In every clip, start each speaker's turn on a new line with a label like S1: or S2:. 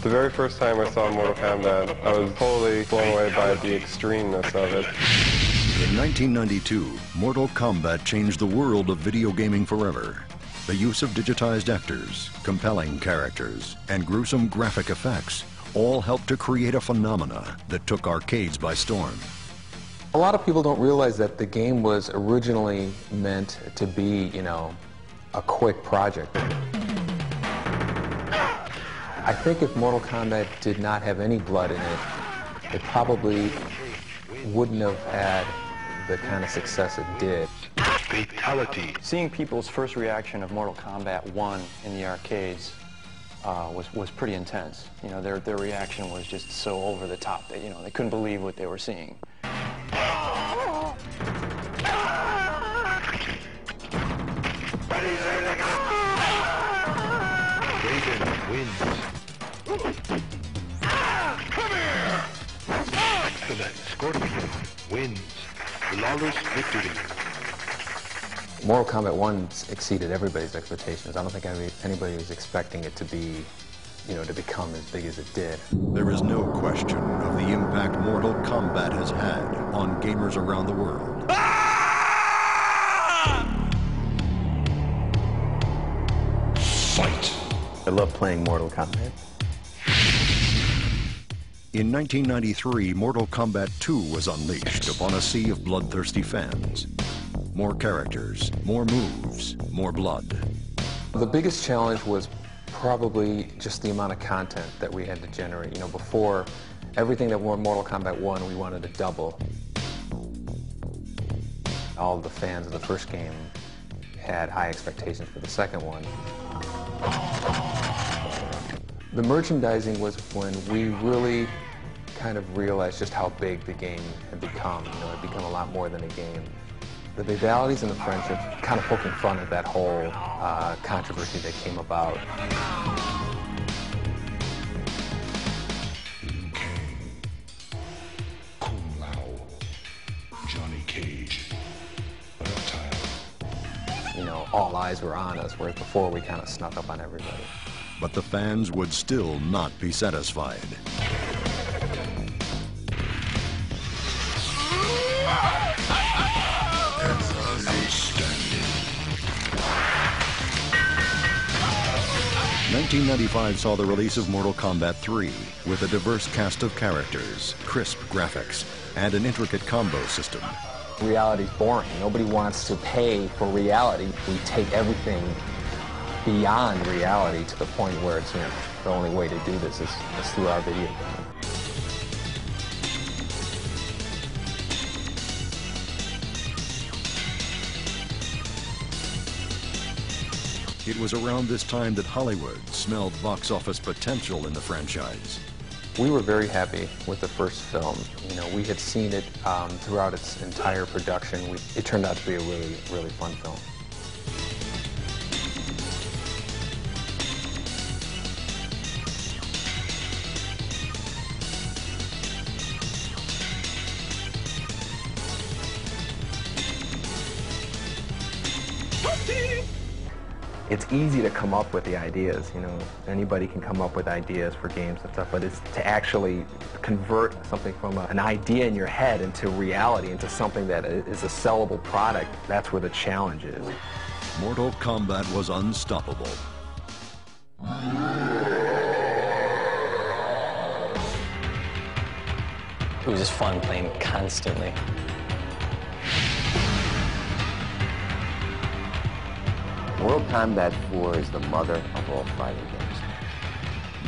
S1: The very first time I saw Mortal Kombat, I was totally blown away by the extremeness of it.
S2: In 1992, Mortal Kombat changed the world of video gaming forever. The use of digitized actors, compelling characters, and gruesome graphic effects all helped to create a phenomena that took arcades by storm.
S3: A lot of people don't realize that the game was originally meant to be, a quick project. I think if Mortal Kombat did not have any blood in it, it probably wouldn't have had the kind of success it did.
S4: Fatality. Seeing people's first reaction of Mortal Kombat 1 in the arcades was pretty intense. Their reaction was just so over the top that, they couldn't believe what they were seeing.
S5: Raven wins. Come here! Excellent. Scorpion wins. Flawless victory.
S3: Mortal Kombat 1 exceeded everybody's expectations. I don't think anybody was expecting it to be, to become as big as it did.
S2: There is no question of the impact Mortal Kombat has had on gamers around the world.
S5: Fight!
S6: I love playing Mortal Kombat.
S2: In 1993, Mortal Kombat 2 was unleashed upon a sea of bloodthirsty fans. More characters, more moves, more blood.
S3: The biggest challenge was probably just the amount of content that we had to generate. Before, everything that were Mortal Kombat 1, we wanted to double. All of the fans of the first game had high expectations for the second one. The merchandising was when we really kind of realized just how big the game had become. It had become a lot more than a game. The fatalities and the friendships kind of poking fun at that whole controversy that came about.
S5: Kung Lao, Johnny Cage, Reptile.
S3: All eyes were on us, whereas before we kind of snuck up on everybody.
S2: But the fans would still not be satisfied.
S5: Outstanding.
S2: 1995 saw the release of Mortal Kombat 3 with a diverse cast of characters, crisp graphics, and an intricate combo system.
S3: Reality's boring. Nobody wants to pay for reality. We take everything beyond reality to the point where it's, the only way to do this is through our video game.
S2: It was around this time that Hollywood smelled box office potential in the franchise.
S3: We were very happy with the first film. We had seen it throughout its entire production. It turned out to be a really, really fun film.
S6: It's easy to come up with the ideas, anybody can come up with ideas for games and stuff, but it's to actually convert something from an idea in your head into reality, into something that is a sellable product. That's where the challenge is.
S2: Mortal Kombat was unstoppable.
S7: It was just fun playing constantly.
S6: Mortal Kombat 4 is the mother of all fighting games.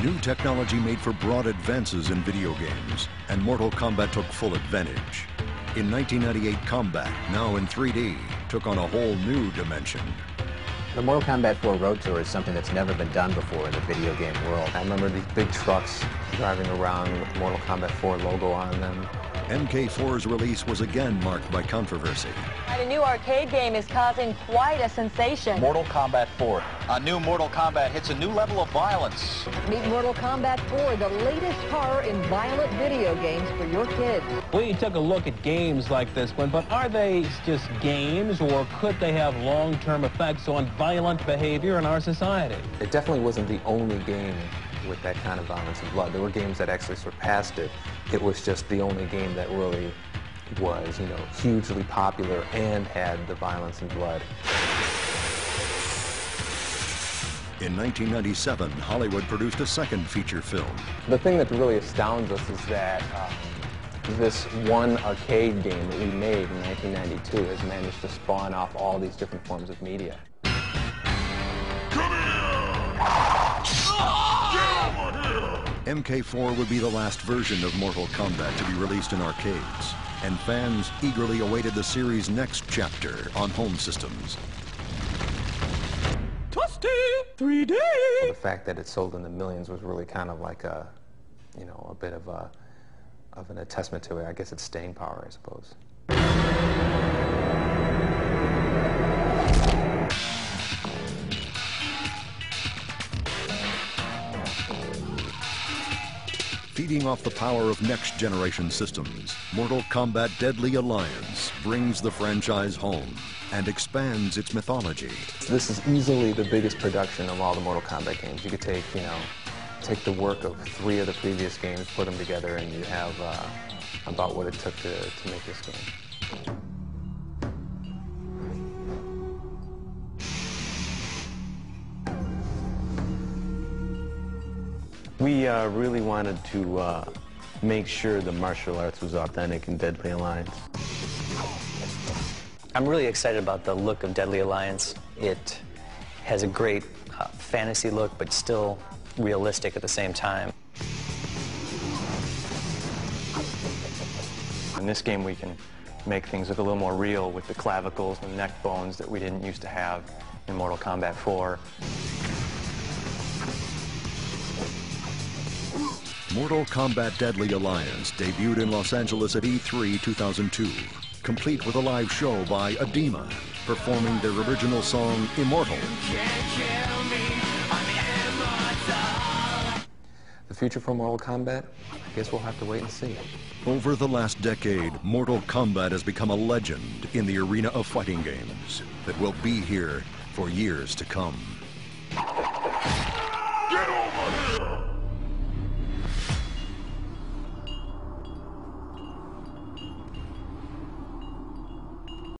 S2: New technology made for broad advances in video games, and Mortal Kombat took full advantage. In 1998, Combat, now in 3D, took on a whole new dimension.
S8: The Mortal Kombat 4 Road Tour is something that's never been done before in the video game world.
S3: I remember these big trucks driving around with the Mortal Kombat 4 logo on them.
S2: MK4's release was again marked by controversy.
S9: A new arcade game is causing quite a sensation.
S10: Mortal Kombat 4. A new Mortal Kombat hits a new level of violence.
S9: Meet Mortal Kombat 4, the latest horror in violent video games for your kids.
S11: We took a look at games like this one, but are they just games, or could they have long-term effects on violent behavior in our society?
S3: It definitely wasn't the only game with that kind of violence and blood. There were games that actually surpassed it. It was just the only game that really was, you know, hugely popular and had the violence and blood.
S2: In 1997, Hollywood produced a second feature film.
S6: The thing that really astounds us is that this one arcade game that we made in 1992 has managed to spawn off all these different forms of media.
S2: MK4 would be the last version of Mortal Kombat to be released in arcades, and fans eagerly awaited the series' next chapter on home systems.
S3: Toasty 3D! The fact that it sold in the millions was really kind of like a, you know, a bit of an attestment to it. I guess it's staying power, I suppose.
S2: Feeding off the power of next-generation systems, Mortal Kombat Deadly Alliance brings the franchise home and expands its mythology.
S3: This is easily the biggest production of all the Mortal Kombat games. You could take, you know, take the work of 3 of the previous games, put them together, and you have about what it took to make this game.
S12: We really wanted to make sure the martial arts was authentic in Deadly Alliance.
S7: I'm really excited about the look of Deadly Alliance. It has a great fantasy look, but still realistic at the same time.
S4: In this game, we can make things look a little more real with the clavicles and neck bones that we didn't used to have in Mortal Kombat 4.
S2: Mortal Kombat Deadly Alliance debuted in Los Angeles at E3 2002, complete with a live show by Edema, performing their original song, Immortal.
S3: The future for Mortal Kombat? I guess we'll have to wait and see.
S2: Over the last decade, Mortal Kombat has become a legend in the arena of fighting games that will be here for years to come.